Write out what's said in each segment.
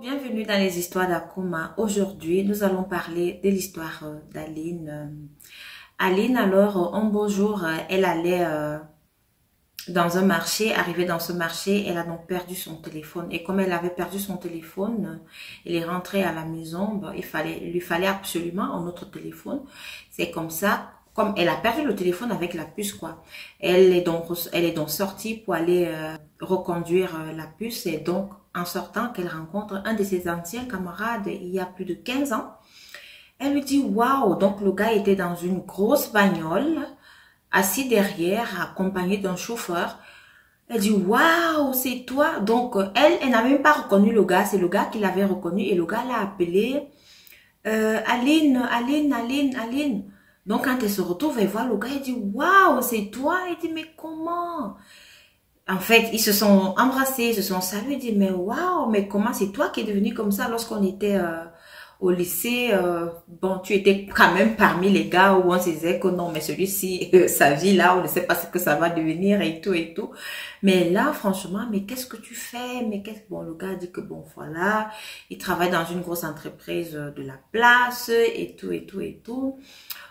Bienvenue dans les histoires d'Akuma. Aujourd'hui, nous allons parler de l'histoire d'Aline. Aline, alors, un beau jour, elle allait dans un marché. Arrivée dans ce marché, elle a donc perdu son téléphone. Et comme elle avait perdu son téléphone, elle est rentrée à la maison. Bon, il lui fallait absolument un autre téléphone. C'est comme ça. Comme elle a perdu le téléphone avec la puce, quoi. Elle est donc sortie pour aller reconduire la puce. Et donc, en sortant, qu'elle rencontre un de ses anciens camarades il y a plus de 15 ans. Elle lui dit, waouh! Donc, le gars était dans une grosse bagnole, assis derrière, accompagné d'un chauffeur. Elle dit, waouh, c'est toi! Donc, elle n'a même pas reconnu le gars. C'est le gars qui l'avait reconnu. Et le gars l'a appelé Aline. Donc, quand elle se retrouve, elle voit le gars, elle dit, waouh, c'est toi? Elle dit, mais comment? En fait, ils se sont embrassés, ils se sont salués, ils disent, mais waouh, mais comment c'est toi qui es devenu comme ça lorsqu'on était au lycée? Bon, tu étais quand même parmi les gars où on se disait que non, mais celui-ci, sa vie là, on ne sait pas ce que ça va devenir et tout et tout. Mais là, franchement, mais qu'est-ce que tu fais? Mais bon, le gars dit que bon, voilà, il travaille dans une grosse entreprise de la place et tout et tout et tout.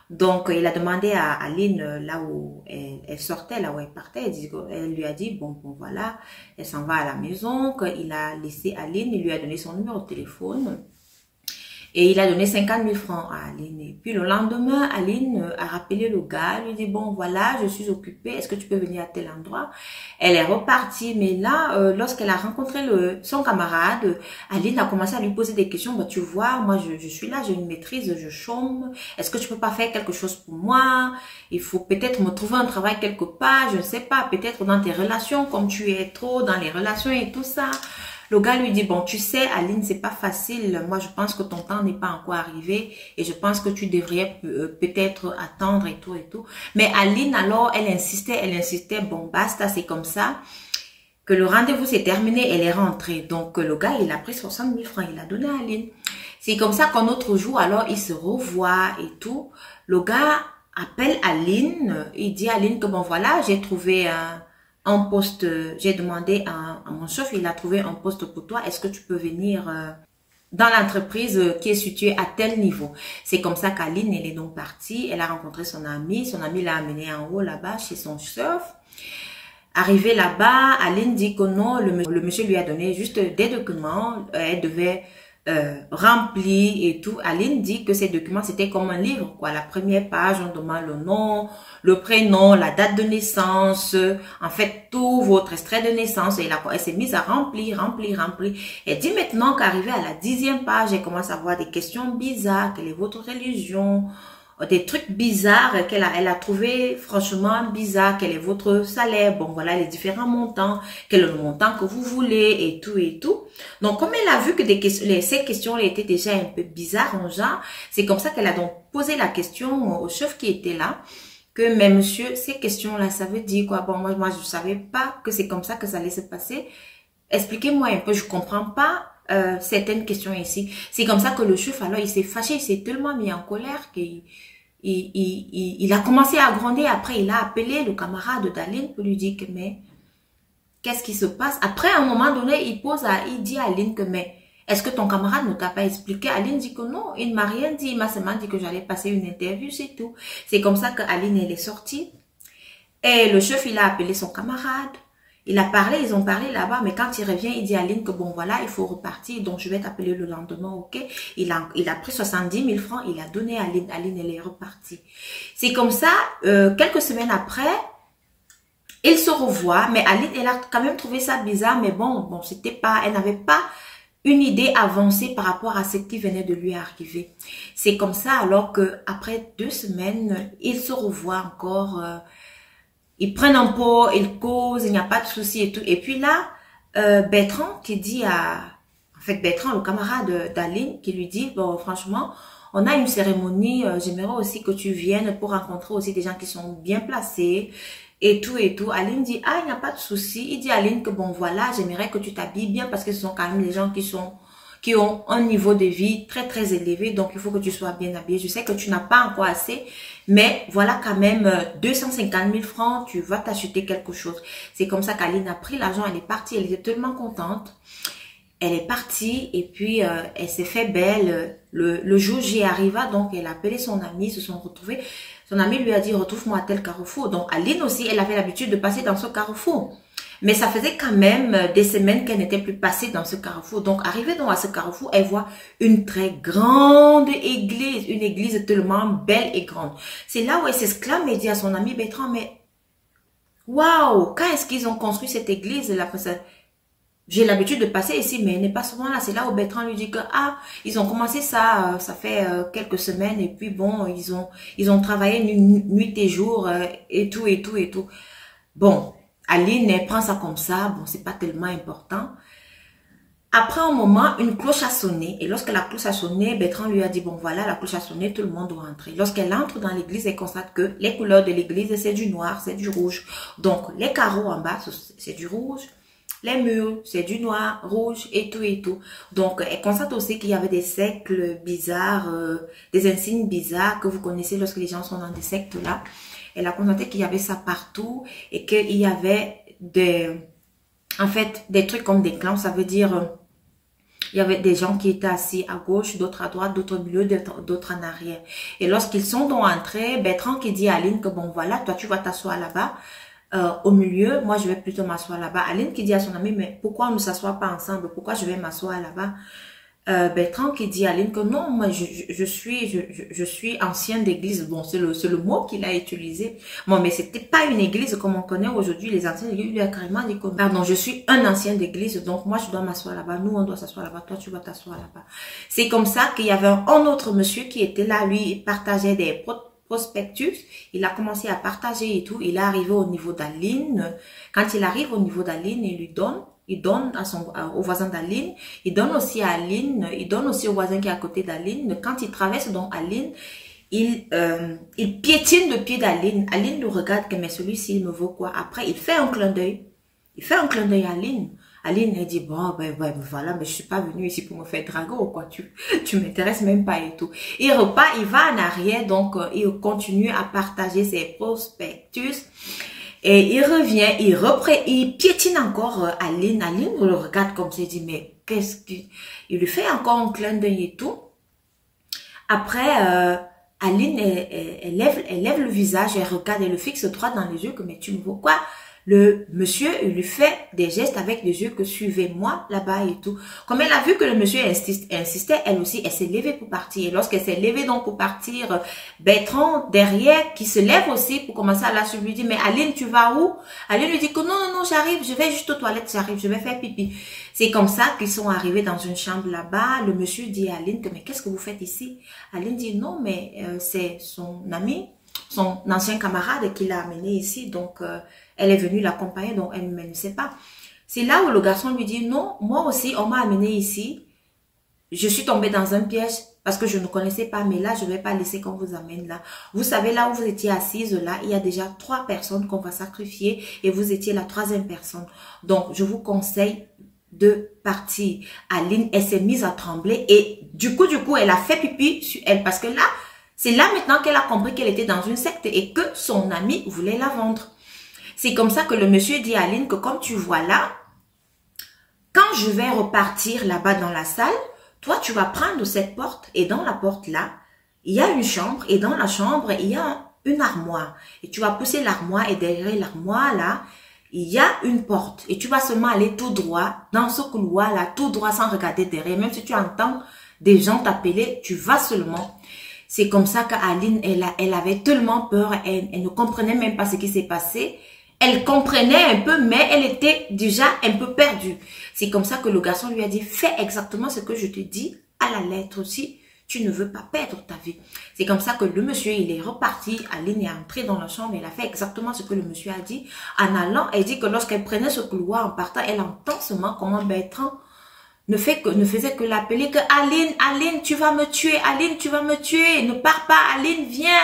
Donc, il a demandé à Aline, là où elle sortait, là où elle partait, elle lui a dit, bon, voilà, elle s'en va à la maison, qu'il a laissé Aline, il lui a donné son numéro de téléphone. Et il a donné 50 000 francs à Aline. Et puis le lendemain, Aline a rappelé le gars, lui dit, bon voilà, je suis occupée, est-ce que tu peux venir à tel endroit? Elle est repartie, mais là, lorsqu'elle a rencontré son camarade, Aline a commencé à lui poser des questions. Bah, tu vois, moi je suis là, j'ai une maîtrise, je chôme, est-ce que tu peux pas faire quelque chose pour moi? Il faut peut-être me trouver un travail quelque part, je ne sais pas, peut-être dans tes relations, comme tu es trop dans les relations et tout ça. Le gars lui dit, bon, tu sais, Aline, c'est pas facile. Moi, je pense que ton temps n'est pas encore arrivé et je pense que tu devrais peut-être attendre et tout et tout. Mais Aline, alors, elle insistait, bon, basta, c'est comme ça. Que le rendez-vous s'est terminé, elle est rentrée. Donc, le gars, il a pris 60 000 francs, il a donné à Aline. C'est comme ça qu'un autre jour, alors, ils se revoient et tout. Le gars appelle Aline, il dit à Aline que bon, voilà, j'ai trouvé un poste, j'ai demandé à mon chef, il a trouvé un poste pour toi, est-ce que tu peux venir dans l'entreprise qui est située à tel niveau? C'est comme ça qu'Aline, elle est donc partie, elle a rencontré son ami l'a amenée en haut là-bas chez son chef. Arrivée là-bas, Aline dit que non, le monsieur lui a donné juste des documents, elle devait remplir et tout. Aline dit que ces documents, c'était comme un livre, quoi. La première page, on demande le nom, le prénom, la date de naissance, en fait, tout votre extrait de naissance. Et elle s'est mise à remplir. Elle dit maintenant qu'arrivée à la 10e page, elle commence à avoir des questions bizarres. Quelle est votre religion? Des trucs bizarres elle a trouvé franchement bizarre. Quel est votre salaire? Bon, voilà les différents montants. Quel est le montant que vous voulez et tout et tout. Donc, comme elle a vu que ces questions étaient déjà un peu bizarres en genre, c'est comme ça qu'elle a donc posé la question au chef qui était là. Que, mais monsieur, ces questions-là, ça veut dire quoi? Bon, moi, je savais pas que c'est comme ça que ça allait se passer. Expliquez-moi un peu, je comprends pas certaines questions ici. C'est comme ça que le chef, alors, il s'est fâché, il s'est tellement mis en colère qu'il il a commencé à gronder. Après, il a appelé le camarade d'Aline pour lui dire que, mais, qu'est-ce qui se passe? Après, à un moment donné, il dit à Aline que, mais, est-ce que ton camarade ne t'a pas expliqué? Aline dit que non, il ne m'a rien dit. Il m'a seulement dit que j'allais passer une interview, c'est tout. C'est comme ça que Aline, elle est sortie. Et le chef, il a appelé son camarade. Il a parlé, ils ont parlé là-bas, mais quand il revient, il dit à Aline que bon, voilà, il faut repartir, donc je vais t'appeler le lendemain, ok? Il a pris 70 000 francs, il a donné à Aline, Aline, elle est repartie. C'est comme ça, quelques semaines après, ils se revoient, mais Aline, elle a quand même trouvé ça bizarre, mais bon, c'était pas, elle n'avait pas une idée avancée par rapport à ce qui venait de lui arriver. C'est comme ça, alors que après 2 semaines, ils se revoient encore, ils prennent un pot, ils causent, il n'y a pas de souci et tout. Et puis là, Bertrand qui dit en fait Bertrand, le camarade d'Aline, qui lui dit, bon franchement, on a une cérémonie, j'aimerais aussi que tu viennes pour rencontrer aussi des gens qui sont bien placés et tout et tout. Aline dit, ah il n'y a pas de souci. Il dit à Aline que bon voilà, j'aimerais que tu t'habilles bien parce que ce sont quand même des gens qui ont un niveau de vie très très élevé, donc il faut que tu sois bien habillé. Je sais que tu n'as pas encore assez, mais voilà quand même 250 000 francs, tu vas t'acheter quelque chose. C'est comme ça qu'Aline a pris l'argent, elle est partie, elle était tellement contente. Elle est partie et puis elle s'est fait belle. Le jour J arriva, donc elle a appelé son amie, se sont retrouvés. Son amie lui a dit, retrouve-moi à tel carrefour. Donc Aline aussi, elle avait l'habitude de passer dans ce carrefour. Mais ça faisait quand même des semaines qu'elle n'était plus passée dans ce carrefour. Donc arrivée donc à ce carrefour, elle voit une très grande église, une église tellement belle et grande. C'est là où elle s'exclame et dit à son ami Bertrand, mais waouh, quand est-ce qu'ils ont construit cette église là? J'ai l'habitude de passer ici, mais elle n'est pas souvent là. C'est là où Bertrand lui dit que, ah, ils ont commencé ça, ça fait quelques semaines, et puis bon, ils ont travaillé nuit et jour, et tout, et tout, et tout. Bon, Aline, elle prend ça comme ça, bon, c'est pas tellement important. Après un moment, une cloche a sonné, et lorsque la cloche a sonné, Bertrand lui a dit, bon voilà, la cloche a sonné, tout le monde doit entrer. Lorsqu'elle entre dans l'église, elle constate que les couleurs de l'église, c'est du noir, c'est du rouge. Donc, les carreaux en bas, c'est du rouge. Les murs, c'est du noir, rouge et tout et tout. Donc, elle constate aussi qu'il y avait des cercles bizarres, des insignes bizarres que vous connaissez lorsque les gens sont dans des sectes là. Elle a constaté qu'il y avait ça partout et qu'il y avait en fait, des trucs comme des clans. Ça veut dire, il y avait des gens qui étaient assis à gauche, d'autres à droite, d'autres au milieu, d'autres en arrière. Et lorsqu'ils sont donc entrés, Bertrand qui dit à Aline que bon voilà, toi tu vas t'asseoir là-bas. Au milieu, moi je vais plutôt m'asseoir là-bas. Aline qui dit à son ami, mais pourquoi on ne s'assoit pas ensemble? Pourquoi je vais m'asseoir là-bas? Bertrand qui dit à Aline que non, moi je suis ancien d'église. Bon, c'est le mot qu'il a utilisé. Bon, mais c'était pas une église comme on connaît aujourd'hui. Les anciens d'église lui a carrément dit que, pardon, je suis un ancien d'église, donc moi je dois m'asseoir là-bas. Nous on doit s'asseoir là-bas. Toi tu vas t'asseoir là-bas. C'est comme ça qu'il y avait un autre monsieur qui était là. Lui, il partageait des prospectus, il a commencé à partager et tout, il est arrivé au niveau d'Aline. Quand il arrive au niveau d'Aline, il donne au voisin d'Aline, il donne aussi à Aline, il donne aussi au voisin qui est à côté d'Aline. Quand il traverse donc Aline, il piétine le pied d'Aline. Aline le regarde que mais celui-ci il me vaut quoi? Après, il fait un clin d'œil. Il fait un clin d'œil à Aline. Aline, elle dit, bon, ben voilà, mais je suis pas venue ici pour me faire draguer ou quoi, tu m'intéresses même pas et tout. Il repart, il va en arrière, donc il continue à partager ses prospectus. Et il revient, il piétine encore Aline. Aline le regarde comme ça, il dit, mais qu'est-ce qu'il... Il lui fait encore un clin d'œil et tout. Après, Aline, elle lève le visage, elle regarde, elle le fixe droit dans les yeux, que mais tu me vois quoi? Le monsieur, il lui fait des gestes avec les yeux que suivez-moi là-bas et tout. Comme elle a vu que le monsieur insistait, elle aussi, elle s'est levée pour partir. Et lorsqu'elle s'est levée donc pour partir, Bertrand, derrière, qui se lève aussi pour commencer à la suivre, lui dit, mais Aline, tu vas où? Aline lui dit que non, j'arrive, je vais juste aux toilettes, j'arrive, je vais faire pipi. C'est comme ça qu'ils sont arrivés dans une chambre là-bas. Le monsieur dit à Aline que, mais qu'est-ce que vous faites ici? Aline dit, non, mais c'est son ami, son ancien camarade qui l'a amené ici, donc elle est venue l'accompagner, donc elle ne sait pas. C'est là où le garçon lui dit, non, moi aussi, on m'a amené ici, je suis tombée dans un piège parce que je ne connaissais pas, mais là, je ne vais pas laisser qu'on vous amène là. Vous savez, là où vous étiez assise, là, il y a déjà 3 personnes qu'on va sacrifier et vous étiez la 3e personne. Donc, je vous conseille de partir. Aline, elle s'est mise à trembler et du coup, elle a fait pipi sur elle parce que là, c'est là maintenant qu'elle a compris qu'elle était dans une secte et que son ami voulait la vendre. C'est comme ça que le monsieur dit à Aline que comme tu vois là, quand je vais repartir là-bas dans la salle, toi tu vas prendre cette porte et dans la porte là, il y a une chambre et dans la chambre, il y a une armoire. Et tu vas pousser l'armoire et derrière l'armoire là, il y a une porte. Et tu vas seulement aller tout droit dans ce couloir là, tout droit sans regarder derrière. Même si tu entends des gens t'appeler, tu vas seulement. C'est comme ça qu'Aline, elle avait tellement peur, elle ne comprenait même pas ce qui s'est passé. Elle comprenait un peu, mais elle était déjà un peu perdue. C'est comme ça que le garçon lui a dit, fais exactement ce que je te dis à la lettre aussi. Tu ne veux pas perdre ta vie. C'est comme ça que le monsieur, il est reparti. Aline est entrée dans la chambre. Elle a fait exactement ce que le monsieur a dit. En allant, elle dit que lorsqu'elle prenait ce couloir en partant, elle entend seulement comment Bertrand ne faisait que l'appeler que Aline, tu vas me tuer. Aline, tu vas me tuer. Ne pars pas. Aline, viens.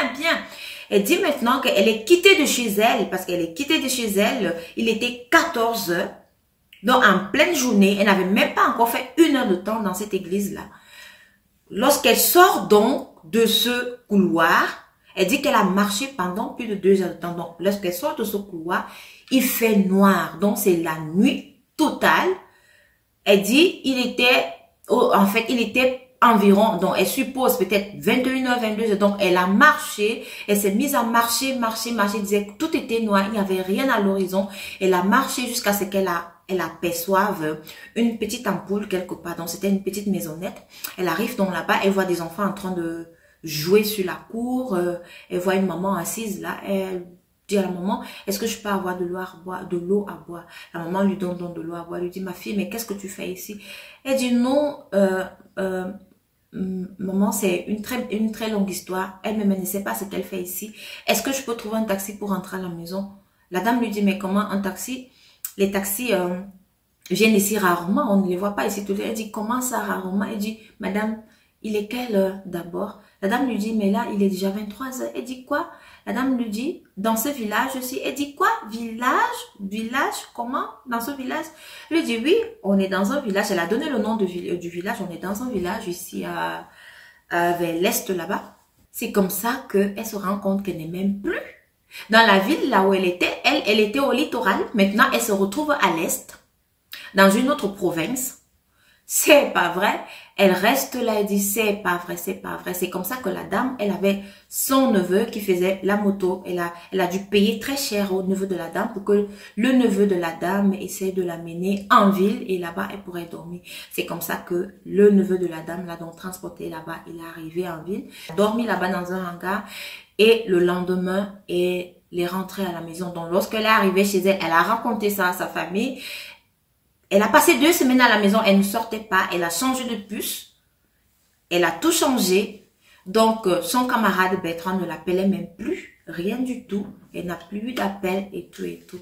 Elle dit maintenant qu'elle est quittée de chez elle, parce qu'elle est quittée de chez elle, il était 14 heures, donc en pleine journée, elle n'avait même pas encore fait 1 heure de temps dans cette église-là. Lorsqu'elle sort donc de ce couloir, elle dit qu'elle a marché pendant plus de 2 heures de temps. Donc lorsqu'elle sort de ce couloir, il fait noir, donc c'est la nuit totale. Elle dit, en fait, il était environ, donc elle suppose peut-être 21h, 22h, donc elle a marché, elle s'est mise à marcher, elle disait que tout était noir, il n'y avait rien à l'horizon, elle a marché jusqu'à ce elle aperçoive une petite ampoule quelque part, donc c'était une petite maisonnette, elle arrive donc là-bas, elle voit des enfants en train de jouer sur la cour, elle voit une maman assise là, elle dit à la maman, est-ce que je peux avoir de l'eau à boire? La maman lui donne donc de l'eau à boire, elle lui dit, ma fille, mais qu'est-ce que tu fais ici? Elle dit, non, maman, c'est une très longue histoire. Elle-même ne sait pas ce qu'elle fait ici. Est-ce que je peux trouver un taxi pour rentrer à la maison? La dame lui dit, mais comment un taxi? Les taxis viennent ici rarement, on ne les voit pas ici tout le temps. Elle dit, comment ça rarement? Elle dit, madame, il est quelle heure d'abord? La dame lui dit, mais là, il est déjà 23h. Elle dit, quoi? La dame lui dit, dans ce village aussi. Elle dit, quoi? Village? Village? Comment? Dans ce village? Elle lui dit, oui, on est dans un village. Elle a donné le nom du village. On est dans un village ici vers l'est là-bas. C'est comme ça qu'elle se rend compte qu'elle n'est même plus dans la ville là où elle était. Elle était au littoral. Maintenant, elle se retrouve à l'est, dans une autre province. C'est pas vrai. Elle reste là et dit, c'est pas vrai, c'est pas vrai. C'est comme ça que la dame, elle avait son neveu qui faisait la moto. Elle a dû payer très cher au neveu de la dame pour que le neveu de la dame essaie de l'amener en ville et là-bas, elle pourrait dormir. C'est comme ça que le neveu de la dame l'a donc transporté là-bas. Il est arrivé en ville, il a dormi là-bas dans un hangar et le lendemain, elle est rentrée à la maison. Donc, lorsqu'elle est arrivée chez elle, elle a raconté ça à sa famille. Elle a passé 2 semaines à la maison, elle ne sortait pas, elle a changé de puce, elle a tout changé. Donc, son camarade Bertrand ne l'appelait même plus, rien du tout. Elle n'a plus eu d'appel et tout et tout.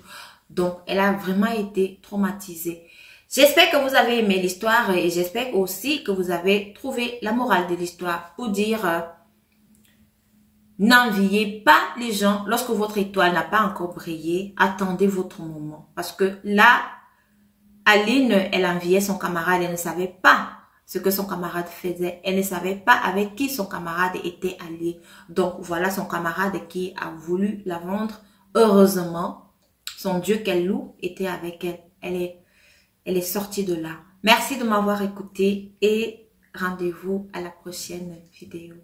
Donc, elle a vraiment été traumatisée. J'espère que vous avez aimé l'histoire et j'espère aussi que vous avez trouvé la morale de l'histoire pour dire n'enviez pas les gens lorsque votre étoile n'a pas encore brillé. Attendez votre moment parce que là, Aline, elle enviait son camarade, elle ne savait pas ce que son camarade faisait. Elle ne savait pas avec qui son camarade était allié. Donc voilà son camarade qui a voulu la vendre. Heureusement, son Dieu qu'elle loue était avec elle. Elle est sortie de là. Merci de m'avoir écouté et rendez-vous à la prochaine vidéo.